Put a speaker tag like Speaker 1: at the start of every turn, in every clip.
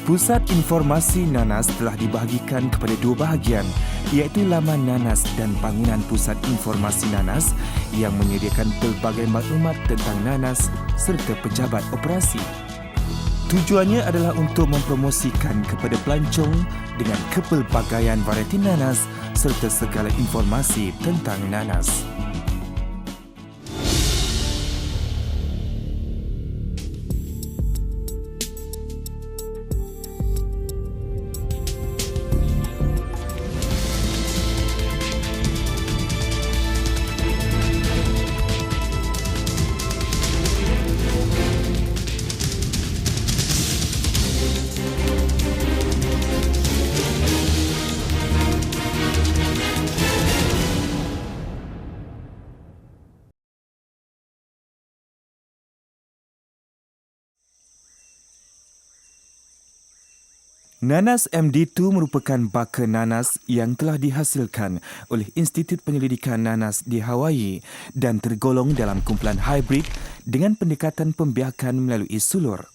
Speaker 1: Pusat Informasi Nanas telah dibahagikan kepada dua bahagian, iaitu laman Nanas dan bangunan Pusat Informasi Nanas yang menyediakan pelbagai maklumat tentang Nanas serta pejabat operasi. Tujuannya adalah untuk mempromosikan kepada pelancong dengan kepelbagaian varieti nanas serta segala informasi tentang nanas. Nanas MD2 merupakan baka nanas yang telah dihasilkan oleh Institut Penyelidikan Nanas di Hawaii dan tergolong dalam kumpulan hybrid dengan pendekatan pembiakan melalui sulur.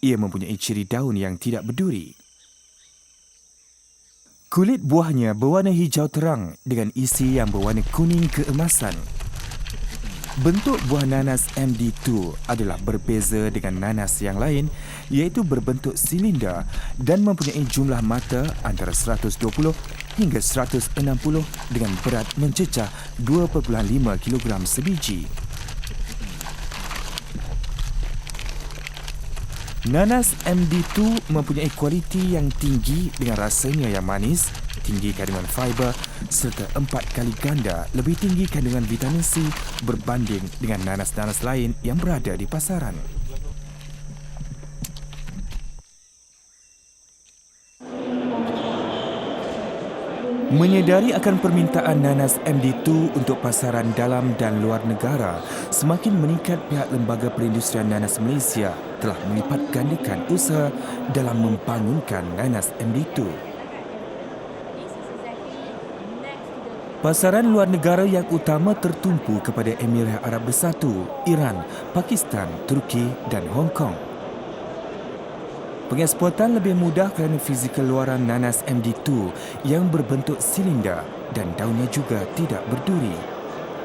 Speaker 1: Ia mempunyai ciri daun yang tidak berduri. Kulit buahnya berwarna hijau terang dengan isi yang berwarna kuning keemasan. Bentuk buah nanas MD2 adalah berbeza dengan nanas yang lain, iaitu berbentuk silinder dan mempunyai jumlah mata antara 120 hingga 160 dengan berat mencecah 2.5 kg sebiji. Nanas MD2 mempunyai kualiti yang tinggi dengan rasanya yang manis, tinggi kandungan fiber serta 4 kali ganda lebih tinggi kandungan vitamin C berbanding dengan nanas-nanas lain yang berada di pasaran. Menyedari akan permintaan nanas MD2 untuk pasaran dalam dan luar negara, semakin meningkat pihak Lembaga Perindustrian Nanas Malaysia telah melipat gandakan usaha dalam membangunkan nanas MD2. Pasaran luar negara yang utama tertumpu kepada Emirat Arab Bersatu, Iran, Pakistan, Turki dan Hong Kong. Pengeksportan lebih mudah kerana fizikal luaran nanas MD2 yang berbentuk silinder dan daunnya juga tidak berduri.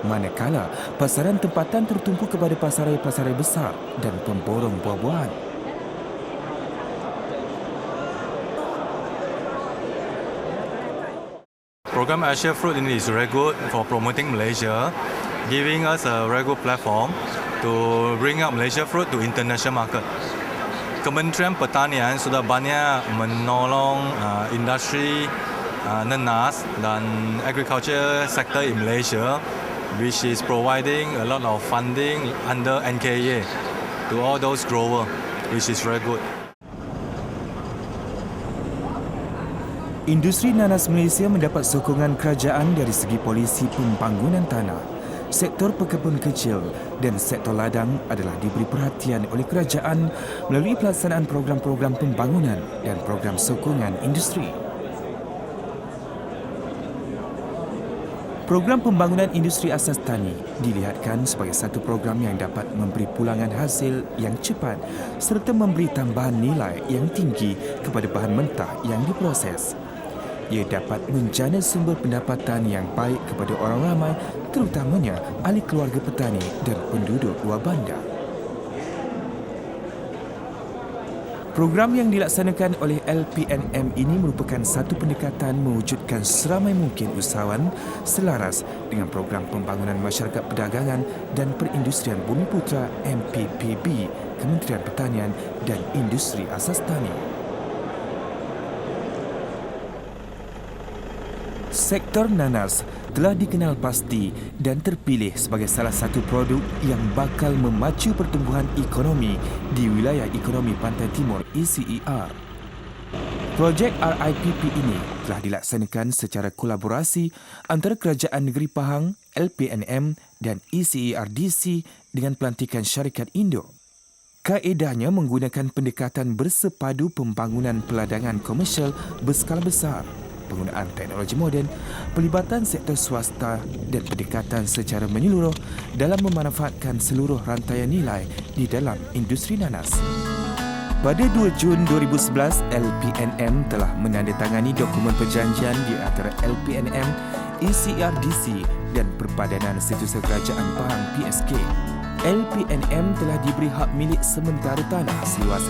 Speaker 1: Manakala pasaran tempatan tertumpu kepada pasaran-pasaran besar dan pemborong buah-buahan.
Speaker 2: Program Asia Fruit ini is very good for promoting Malaysia, giving us a very good platform to bring up Malaysia fruit to international market. Kementerian Pertanian sudah banyak menolong industri nanas dan agriculture sector in Malaysia, which is providing a lot of funding under NKA to all those growers, which is very good.
Speaker 1: Industri nanas Malaysia mendapat sokongan kerajaan dari segi polisi pembangunan tanah. Sektor pekebun kecil dan sektor ladang adalah diberi perhatian oleh kerajaan melalui pelaksanaan program-program pembangunan dan program sokongan industri. Program pembangunan industri asas tani dilihatkan sebagai satu program yang dapat memberi pulangan hasil yang cepat serta memberi tambahan nilai yang tinggi kepada bahan mentah yang diproses. Ia dapat menjana sumber pendapatan yang baik kepada orang ramai, terutamanya ahli keluarga petani dan penduduk luar bandar. Program yang dilaksanakan oleh LPNM ini merupakan satu pendekatan mewujudkan seramai mungkin usahawan selaras dengan program pembangunan masyarakat perdagangan dan perindustrian Bumiputera MPPB, Kementerian Pertanian dan Industri Asas Tani. Sektor nanas telah dikenal pasti dan terpilih sebagai salah satu produk yang bakal memacu pertumbuhan ekonomi di wilayah ekonomi Pantai Timur ECER. Projek RIPP ini telah dilaksanakan secara kolaborasi antara Kerajaan Negeri Pahang, LPNM dan ECERDC dengan pelantikan syarikat Indo. Kaedahnya menggunakan pendekatan bersepadu pembangunan peladangan komersial berskala besar, penggunaan teknologi moden, pelibatan sektor swasta dan pendekatan secara menyeluruh dalam memanfaatkan seluruh rantaian nilai di dalam industri nanas. Pada 2 Jun 2011, LPNM telah menandatangani dokumen perjanjian di antara LPNM, ECRDC dan Perbadanan Setiausaha Kerajaan Pahang PSK. LPNM telah diberi hak milik sementara tanah seluas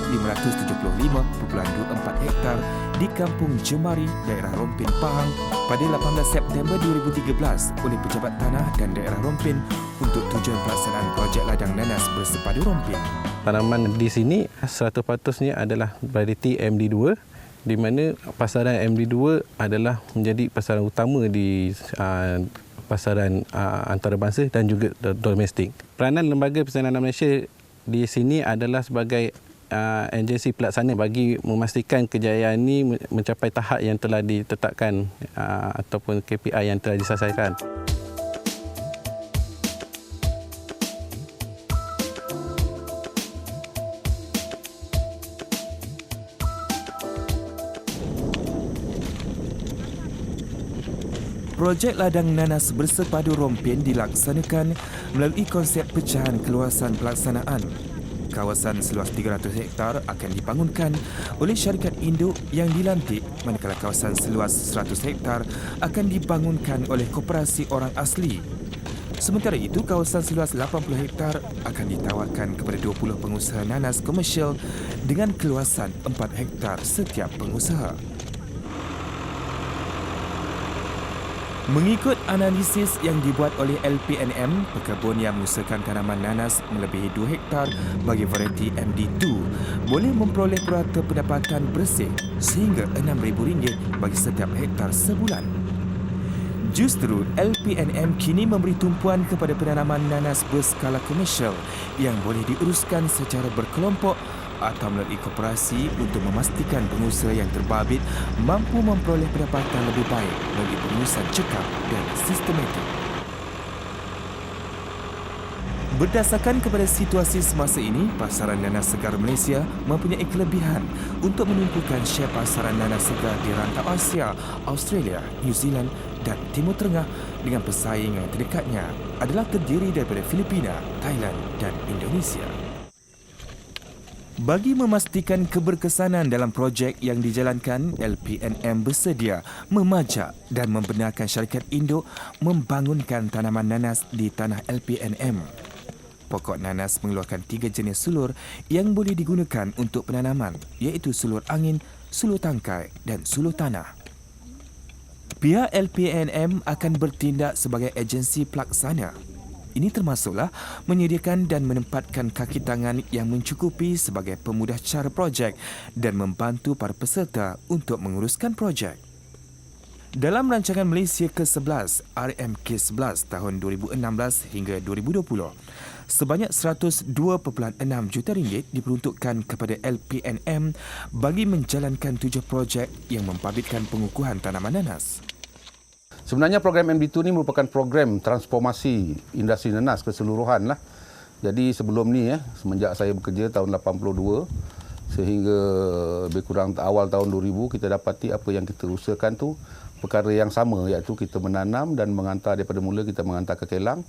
Speaker 1: 575.24 hektar di Kampung Jemari, daerah Rompin, Pahang pada 18 September 2013 oleh Pejabat Tanah dan Daerah Rompin untuk tujuan pelaksanaan projek ladang nanas bersepadu Rompin.
Speaker 3: Tanaman di sini 100% adalah varieti MD2, di mana pasaran MD2 adalah menjadi pasaran utama di pasaran antarabangsa dan juga domestik. Peranan Lembaga Persinanan Malaysia di sini adalah sebagai agensi pelaksana bagi memastikan kejayaan ini mencapai tahap yang telah ditetapkan ataupun KPI yang telah diselesaikan.
Speaker 1: Projek ladang nanas bersepadu Rompin dilaksanakan melalui konsep pecahan keluasan pelaksanaan. Kawasan seluas 300 hektar akan dibangunkan oleh syarikat induk yang dilantik, manakala kawasan seluas 100 hektar akan dibangunkan oleh koperasi orang asli. Sementara itu, kawasan seluas 80 hektar akan ditawarkan kepada 20 pengusaha nanas komersial dengan keluasan 4 hektar setiap pengusaha. Mengikut analisis yang dibuat oleh LPNM, pekebun yang mengusahakan tanaman nanas melebihi 2 hektar bagi varieti MD2 boleh memperoleh purata pendapatan bersih sehingga RM6,000 bagi setiap hektar sebulan. Justru LPNM kini memberi tumpuan kepada penanaman nanas berskala komersial yang boleh diuruskan secara berkelompok atau melalui koperasi untuk memastikan pengusaha yang terbabit mampu memperoleh pendapatan lebih baik melalui pengurusan cekap dan sistematik. Berdasarkan kepada situasi semasa ini, pasaran nanas segar Malaysia mempunyai kelebihan untuk menumpukan syar pasaran nanas segar di rantau Asia, Australia, New Zealand dan Timur Tengah dengan pesaing yang terdekatnya adalah terdiri daripada Filipina, Thailand dan Indonesia. Bagi memastikan keberkesanan dalam projek yang dijalankan, LPNM bersedia memajak dan membenarkan syarikat induk membangunkan tanaman nanas di tanah LPNM. Pokok nanas mengeluarkan 3 jenis sulur yang boleh digunakan untuk penanaman, iaitu sulur angin, sulur tangkai dan sulur tanah. Pihak LPNM akan bertindak sebagai agensi pelaksana. Ini termasuklah menyediakan dan menempatkan kaki tangan yang mencukupi sebagai pemudah cara projek dan membantu para peserta untuk menguruskan projek. Dalam rancangan Malaysia ke-11 RMK11 tahun 2016 hingga 2020, sebanyak RM102.6 juta diperuntukkan kepada LPNM bagi menjalankan 7 projek yang membabitkan pengukuhan tanaman nanas.
Speaker 4: Sebenarnya program MD2 ini merupakan program transformasi industri nanas keseluruhan lah. Jadi sebelum ni semenjak saya bekerja tahun 82 sehingga lebih kurang awal tahun 2000, kita dapati apa yang kita usahakan tu perkara yang sama, iaitu kita menanam dan mengantar daripada mula kita mengantar ke kelang,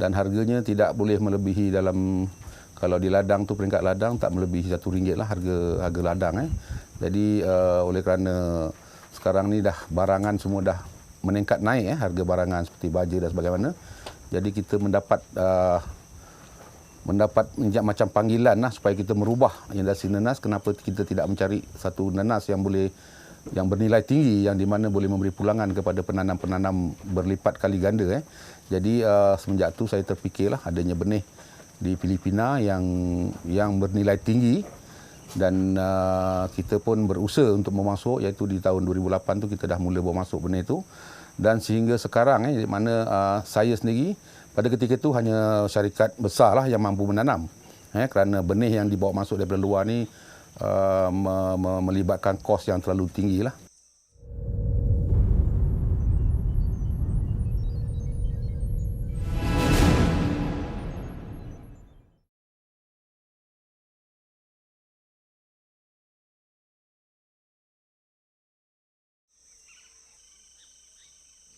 Speaker 4: dan harganya tidak boleh melebihi dalam, kalau di ladang tu peringkat ladang tak melebihi RM1 lah harga ladang. Jadi oleh kerana sekarang ni dah barangan semua dah meningkat naik harga barangan seperti baja dan sebagainya. Jadi kita mendapat macam panggilan supaya kita merubah industri nanas. Kenapa kita tidak mencari satu nanas yang bernilai tinggi, yang di mana boleh memberi pulangan kepada penanam-penanam berlipat kali ganda. Jadi semenjak tu saya terfikirlah adanya benih di Filipina yang bernilai tinggi, dan kita pun berusaha untuk memasuk, iaitu di tahun 2008 tu kita dah mula memasuk benih itu, dan sehingga sekarang di mana saya sendiri pada ketika itu hanya syarikat besar lah yang mampu menanam, kerana benih yang dibawa masuk daripada luar ni melibatkan kos yang terlalu tinggi lah.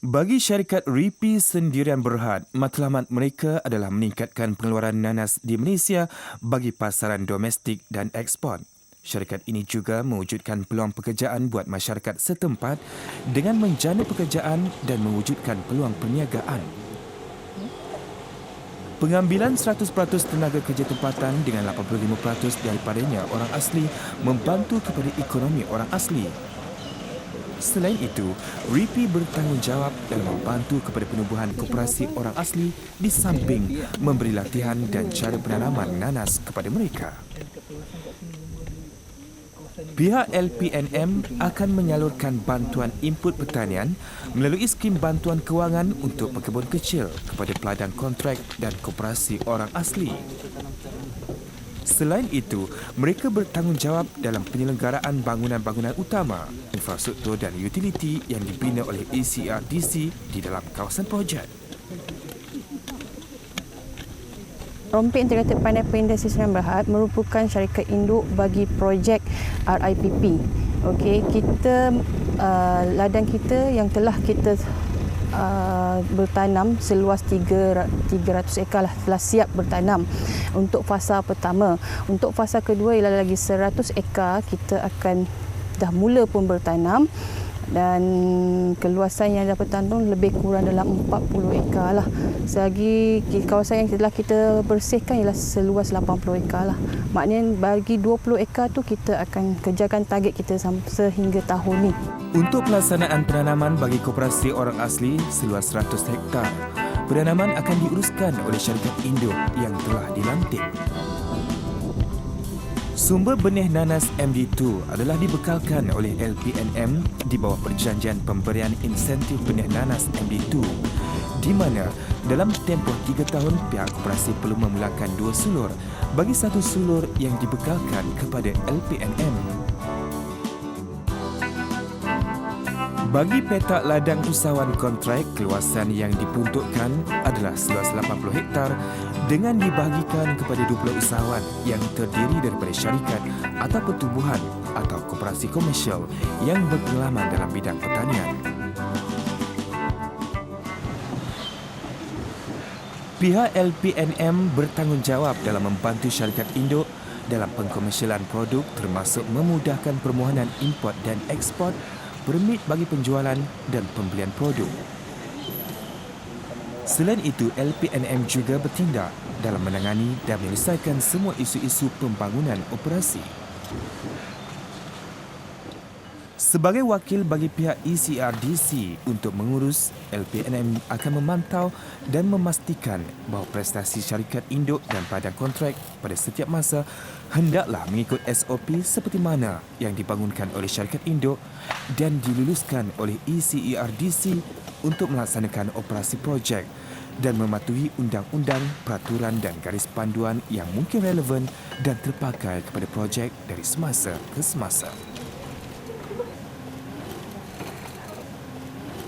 Speaker 1: Bagi syarikat RIPI Sendirian Berhad, matlamat mereka adalah meningkatkan pengeluaran nanas di Malaysia bagi pasaran domestik dan ekspor. Syarikat ini juga mewujudkan peluang pekerjaan buat masyarakat setempat dengan menjana pekerjaan dan mewujudkan peluang perniagaan. Pengambilan 100% tenaga kerja tempatan dengan 85% daripadanya orang asli membantu kepada ekonomi orang asli. Selain itu, RIPI bertanggungjawab dalam membantu kepada penubuhan koperasi orang asli di samping memberi latihan dan cara penanaman nanas kepada mereka. Pihak LPNM akan menyalurkan bantuan input pertanian melalui skim bantuan kewangan untuk pekebun kecil kepada peladang kontrak dan koperasi orang asli. Selain itu, mereka bertanggungjawab dalam penyelenggaraan bangunan-bangunan utama, infrastruktur dan utiliti yang dibina oleh ECRDC di dalam kawasan projek.
Speaker 5: Rompik Integrated Pineapple Industri Sdn Bhd merupakan syarikat induk bagi projek RIPP. Okey, kita ladang kita yang telah kita bertanam seluas 300 ekar telah siap bertanam untuk fasa pertama. Untuk fasa kedua ialah lagi 100 ekar kita akan dah mula pun bertanam dan keluasan yang dapat tanam lebih kurang dalam 40 ekar lah. Selagi kawasan yang telah kita bersihkan ialah seluas 80 ekar lah. Maknanya bagi 20 ekar tu kita akan kerjakan target kita sehingga tahun ni.
Speaker 1: Untuk pelaksanaan penanaman bagi koperasi orang asli seluas 100 hektar, penanaman akan diuruskan oleh syarikat induk yang telah dilantik. Sumber benih nanas MD2 adalah dibekalkan oleh LPNM di bawah perjanjian pemberian insentif benih nanas MD2 di mana dalam tempoh 3 tahun pihak koperasi perlu memulakan 2 sulur bagi 1 sulur yang dibekalkan kepada LPNM. Bagi petak ladang usahawan kontrak, keluasan yang diperuntukkan adalah seluas 80 hektar dengan dibahagikan kepada 20 usahawan yang terdiri daripada syarikat atau pertubuhan atau koperasi komersial yang berpengalaman dalam bidang pertanian. Pihak LPNM bertanggungjawab dalam membantu syarikat induk dalam pengkomersialan produk termasuk memudahkan permohonan import dan ekspor, permit bagi penjualan dan pembelian produk. Selain itu, LPNM juga bertindak dalam menangani dan menyelesaikan semua isu-isu pembangunan operasi. Sebagai wakil bagi pihak ECRDC untuk mengurus, LPNM akan memantau dan memastikan bahawa prestasi syarikat induk dan padang kontrak pada setiap masa hendaklah mengikut SOP seperti mana yang dibangunkan oleh syarikat induk dan diluluskan oleh ECRDC untuk melaksanakan operasi projek dan mematuhi undang-undang, peraturan dan garis panduan yang mungkin relevan dan terpakai kepada projek dari semasa ke semasa.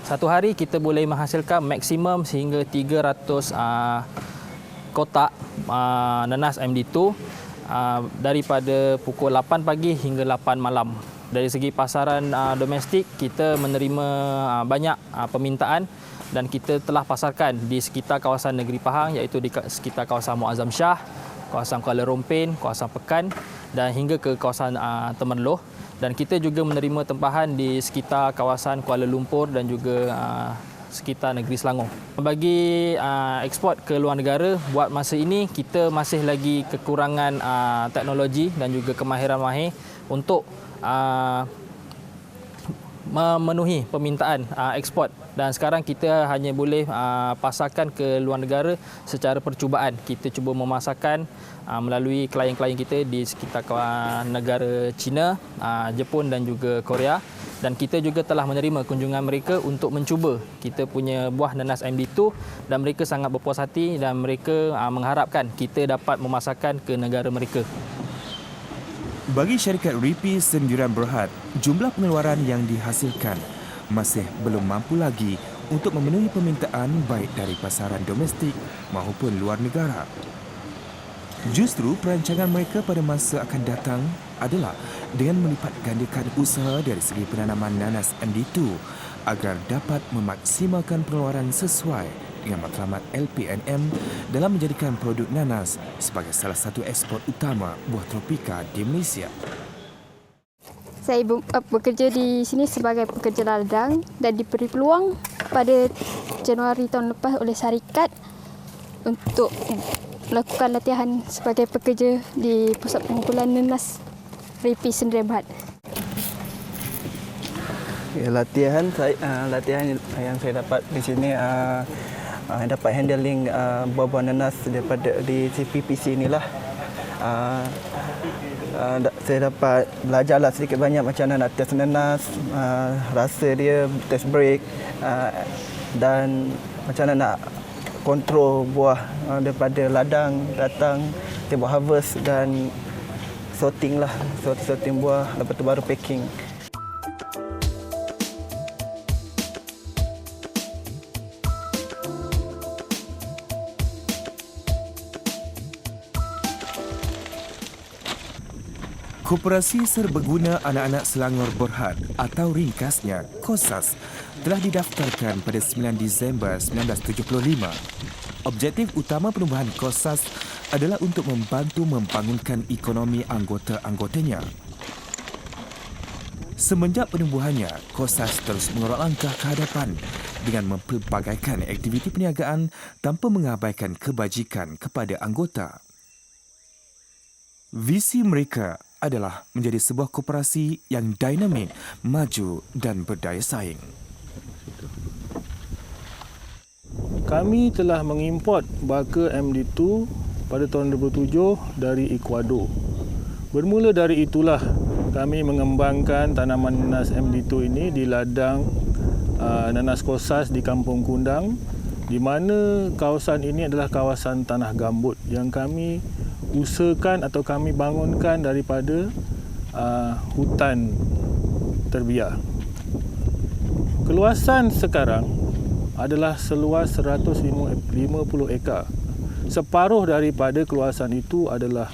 Speaker 6: Satu hari kita boleh menghasilkan maksimum sehingga 300 kotak nanas MD2 daripada pukul 8 pagi hingga 8 malam. Dari segi pasaran domestik, kita menerima banyak permintaan dan kita telah pasarkan di sekitar kawasan Negeri Pahang iaitu di sekitar kawasan Muazzam Shah, kawasan Kuala Rompin, kawasan Pekan dan hingga ke kawasan Temerloh. Dan kita juga menerima tempahan di sekitar kawasan Kuala Lumpur dan juga sekitar negeri Selangor. Bagi ekspor ke luar negara, buat masa ini kita masih lagi kekurangan teknologi dan juga kemahiran mahir untuk memenuhi permintaan ekspor. Dan sekarang kita hanya boleh pasarkan ke luar negara secara percubaan. Kita cuba memasarkan melalui klien-klien kita di sekitar negara China, Jepun dan juga Korea. Dan kita juga telah menerima kunjungan mereka untuk mencuba kita punya buah nanas MD2 dan mereka sangat berpuas hati dan mereka mengharapkan kita dapat memasarkan ke negara mereka.
Speaker 1: Bagi syarikat RIPI Sdn Bhd, jumlah pengeluaran yang dihasilkan masih belum mampu lagi untuk memenuhi permintaan baik dari pasaran domestik maupun luar negara. Justru perancangan mereka pada masa akan datang adalah dengan melipat gandakan usaha dari segi penanaman nanas MD2 agar dapat memaksimalkan pengeluaran sesuai dengan matlamat LPNM dalam menjadikan produk nanas sebagai salah satu ekspor utama buah tropika di Malaysia.
Speaker 7: Saya bekerja di sini sebagai pekerja ladang dan diberi peluang pada Januari tahun lepas oleh syarikat untuk melakukan latihan sebagai pekerja di Pusat Pengumpulan Nenas Ripi Sdn Bhd.
Speaker 8: Latihan yang saya dapat di sini dapat handling buah-buah nenas daripada di CPPC inilah. Saya dapat belajarlah sedikit banyak macam mana nak test nenas, rasa dia, test break dan macam mana nak kontrol buah daripada ladang datang, kita buat harvest dan sorting buah, lepas tu baru packing.
Speaker 1: Koperasi Serbaguna Anak-anak Selangor Berhad atau ringkasnya KOSAS telah didaftarkan pada 9 Disember 1975. Objektif utama penubuhan KOSAS adalah untuk membantu membangunkan ekonomi anggota-anggotanya. Semenjak penubuhannya, KOSAS terus mengerak langkah ke hadapan dengan mempelbagaikan aktiviti perniagaan tanpa mengabaikan kebajikan kepada anggota. Visi mereka adalah menjadi sebuah koperasi yang dinamik, maju dan berdaya saing.
Speaker 9: Kami telah mengimport baka MD2 pada tahun 2007 dari Ecuador. Bermula dari itulah kami mengembangkan tanaman nanas MD2 ini di ladang nanas KOSAS di Kampung Kundang, di mana kawasan ini adalah kawasan tanah gambut yang kami usahakan atau kami bangunkan daripada hutan terbiar. Keluasan sekarang adalah seluas 150 ekar. Separuh daripada keluasan itu adalah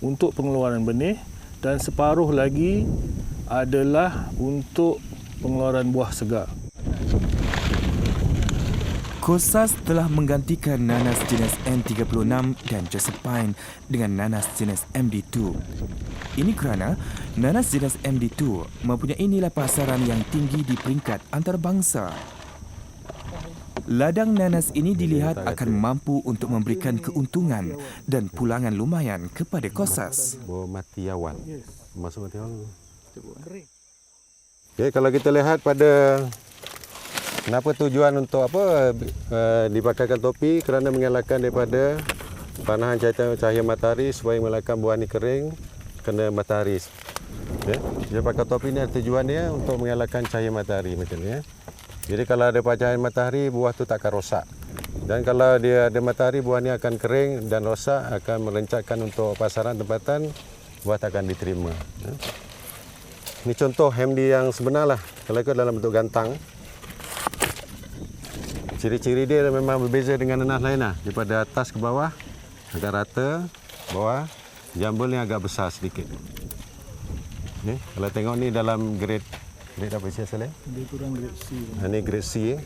Speaker 9: untuk pengeluaran benih dan separuh lagi adalah untuk pengeluaran buah segar.
Speaker 1: KOSAS telah menggantikan nanas jenis N36 dan Josephine dengan nanas jenis MD2. Ini kerana nanas jenis MD2 mempunyai nilai pasaran yang tinggi di peringkat antarabangsa. Ladang nanas ini dilihat akan mampu untuk memberikan keuntungan dan pulangan lumayan kepada KOSAS.
Speaker 10: Mati awal. Masuk mati awal. Okay, kalau kita lihat pada kenapa tujuan untuk dipakaikan topi, kerana mengelakkan daripada panahan cahaya matahari supaya mengelakkan buah ni kering kena matahari. Okay. Dia pakai topi ni ada tujuan dia untuk mengelakkan cahaya matahari macam ni. Jadi kalau ada cahaya matahari, buah tu tak akan rosak. Dan kalau dia ada matahari, buah ni akan kering dan rosak, akan melencatkan untuk pasaran tempatan, buah tak akan diterima. Ini contoh MD yang sebenar lah. Kalau ikut dalam bentuk gantang. Ciri-ciri dia memang berbeza dengan nanas lain lah. Daripada atas ke bawah, agak rata, bawah, jambul ni agak besar sedikit. Ni, kalau tengok ni dalam grade apa isi asal?
Speaker 9: Dia kurang grade C.
Speaker 10: Ini grade C.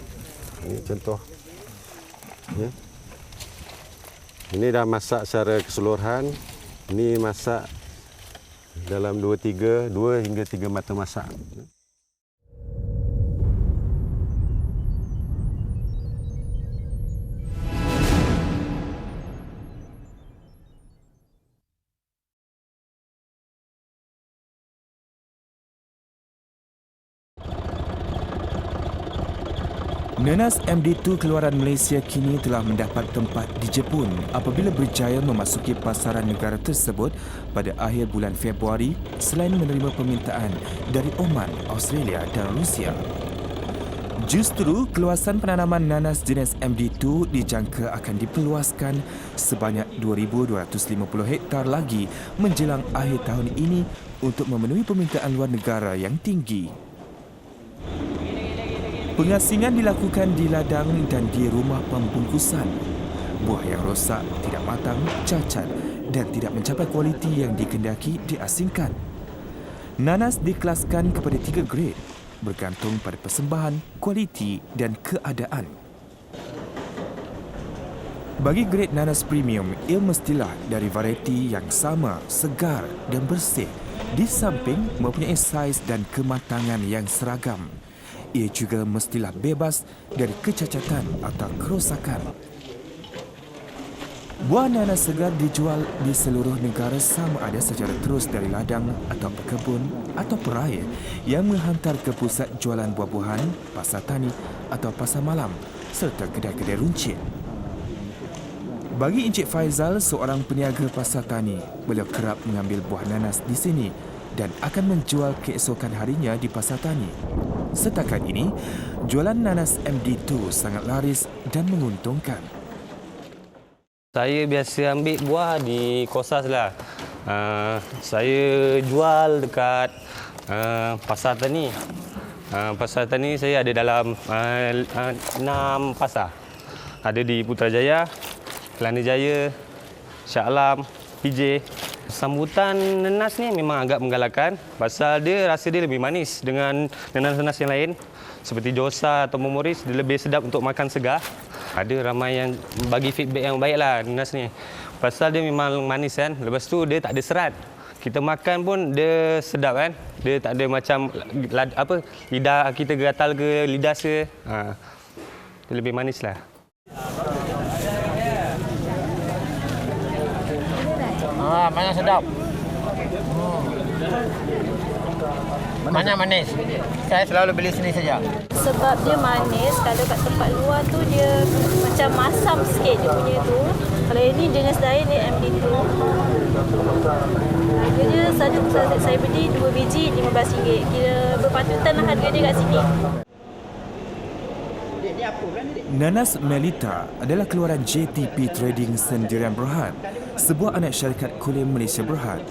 Speaker 10: Ini contoh. Ini dah masak secara keseluruhan. Ini masak dalam 2 hingga 3 mata masak.
Speaker 1: Nanas MD2 keluaran Malaysia kini telah mendapat tempat di Jepun apabila berjaya memasuki pasaran negara tersebut pada akhir bulan Februari selain menerima permintaan dari Oman, Australia dan Rusia. Justru keluasan penanaman nanas jenis MD2 dijangka akan diperluaskan sebanyak 2,250 hektar lagi menjelang akhir tahun ini untuk memenuhi permintaan luar negara yang tinggi. Pengasingan dilakukan di ladang dan di rumah pembungkusan. Buah yang rosak, tidak matang, cacat dan tidak mencapai kualiti yang dikehendaki diasingkan. Nanas dikelaskan kepada 3 grade bergantung pada persembahan, kualiti dan keadaan. Bagi grade nanas premium, ia mestilah dari varieti yang sama, segar dan bersih Di samping mempunyai saiz dan kematangan yang seragam, ia juga mestilah bebas dari kecacatan atau kerosakan. Buah nanas segar dijual di seluruh negara sama ada secara terus dari ladang atau pekebun atau peraih yang menghantar ke pusat jualan buah-buahan, pasar tani atau pasar malam serta kedai-kedai runcit. Bagi Encik Faizal, seorang peniaga pasar tani, beliau kerap mengambil buah nanas di sini dan akan menjual keesokan harinya di pasar tani. Setakat ini, jualan nanas MD2 sangat laris dan menguntungkan.
Speaker 11: Saya biasa ambil buah di Kosas lah. Saya jual dekat pasar tani. Pasar tani saya ada dalam 6 pasar. Ada di Putrajaya, Kelana Jaya, Shah Alam, PJ. Sambutan nanas ni memang agak menggalakkan pasal dia rasa dia lebih manis dengan nanas-nanas yang lain seperti Josa atau Momoris, dia lebih sedap untuk makan segar. Ada ramai yang bagi feedback yang baik lah nanas ni. Pasal dia memang manis kan. Lepas tu dia tak ada serat. Kita makan pun dia sedap kan. Dia tak ada macam lidah kita gatal ke lidah ke. Dia lebih manis lah.
Speaker 12: Mana sedap. Mana manis. Saya selalu beli sini saja.
Speaker 13: Sebab dia manis, kalau kat tempat luar tu dia macam masam sikit dia punya tu. Kalau ini jenis lain dia MD2. Harganya saya beli 2 biji RM15. Kira berpatutan lah harga dia kat sini.
Speaker 1: Nanas Melita adalah keluaran JTP Trading Sendirian Berhad, sebuah anak syarikat Kulim Malaysia Berhad.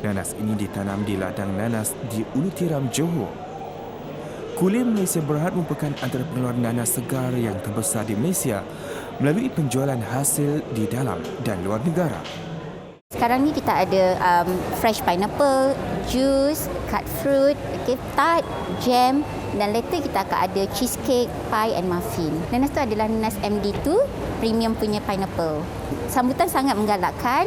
Speaker 1: Nanas ini ditanam di ladang nanas di Ulu Tiram, Johor. Kulim Malaysia Berhad merupakan antara pengeluar nanas segar yang terbesar di Malaysia melalui penjualan hasil di dalam dan luar negara.
Speaker 14: Sekarang ni kita ada fresh pineapple, juice, cut fruit, tart, jam dan later kita akan ada cheesecake, pie and muffin. Nanas tu adalah nanas MD2, premium punya pineapple. Sambutan sangat menggalakkan.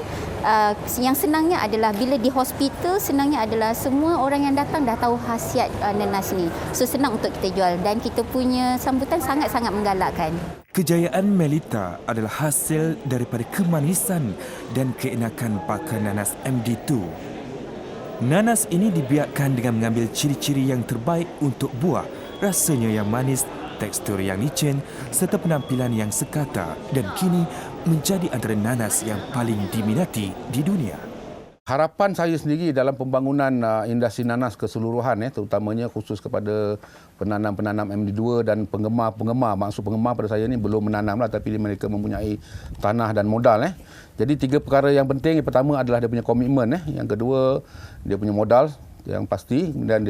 Speaker 14: Yang senangnya adalah bila di hospital, senangnya adalah semua orang yang datang dah tahu khasiat nanas ni. So senang untuk kita jual dan kita punya sambutan sangat-sangat menggalakkan.
Speaker 1: Kejayaan Melita adalah hasil daripada kemanisan dan keenakan pakan nanas MD2. Nanas ini dibiakkan dengan mengambil ciri-ciri yang terbaik untuk buah, rasanya yang manis, tekstur yang licin serta penampilan yang sekata dan kini menjadi antara nanas yang paling diminati di dunia.
Speaker 4: Harapan saya sendiri dalam pembangunan industri nanas keseluruhan, terutamanya khusus kepada penanam-penanam MD2 dan penggemar-penggemar. Maksud penggemar pada saya ni belum menanam lah, tapi mereka mempunyai tanah dan modal. Jadi 3 perkara yang penting. Yang pertama adalah dia punya komitmen. Yang kedua, dia punya modal yang pasti. Kemudian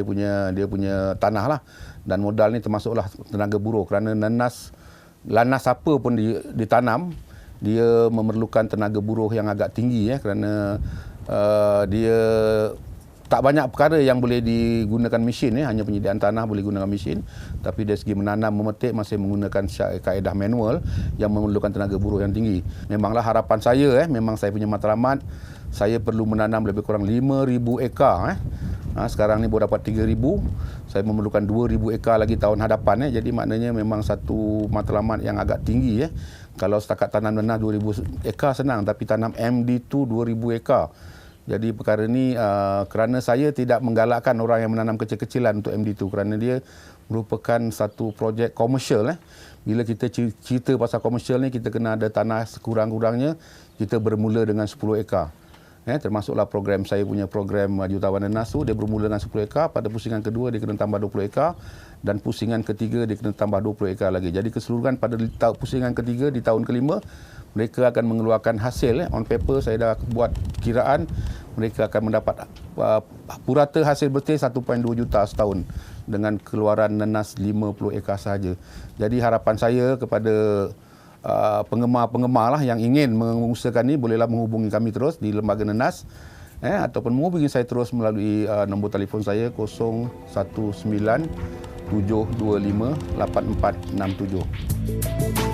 Speaker 4: dia punya tanah lah. Dan modal ni termasuklah tenaga buruh. Kerana nanas apa pun ditanam, dia memerlukan tenaga buruh yang agak tinggi. Kerana dia tak banyak perkara yang boleh digunakan mesin, hanya penyediaan tanah boleh gunakan mesin, tapi dari segi menanam, memetik masih menggunakan kaedah manual yang memerlukan tenaga buruh yang tinggi. Memanglah harapan saya, memang saya punya matlamat, saya perlu menanam lebih kurang 5,000 ekar. Sekarang ni baru dapat 3,000, saya memerlukan 2,000 ekar lagi tahun hadapan. Jadi maknanya memang satu matlamat yang agak tinggi. Kalau setakat tanam nanas 2,000 ekar senang, tapi tanam MD2 2,000 ekar. Jadi perkara ni kerana saya tidak menggalakkan orang yang menanam kecil-kecilan untuk MD2 kerana dia merupakan satu projek komersial. Bila kita cerita pasal komersial ni, kita kena ada tanah sekurang-kurangnya, kita bermula dengan 10 ekar. Termasuklah program saya punya program Jutawan Nanas tu, dia bermula dengan 10 ekar, pada pusingan kedua dia kena tambah 20 ekar dan pusingan ketiga dia kena tambah 20 ekar lagi. Jadi keseluruhan pada pusingan ketiga di tahun kelima, mereka akan mengeluarkan hasil. On paper saya dah buat kiraan, mereka akan mendapat purata hasil betul 1.2 juta setahun dengan keluaran nanas 50 ekar sahaja. Jadi harapan saya kepada penggemar-penggemar lah yang ingin mengusahakan ni, bolehlah menghubungi kami terus di Lembaga Nanas ataupun menghubungi saya terus melalui nombor telefon saya 019 725 8467.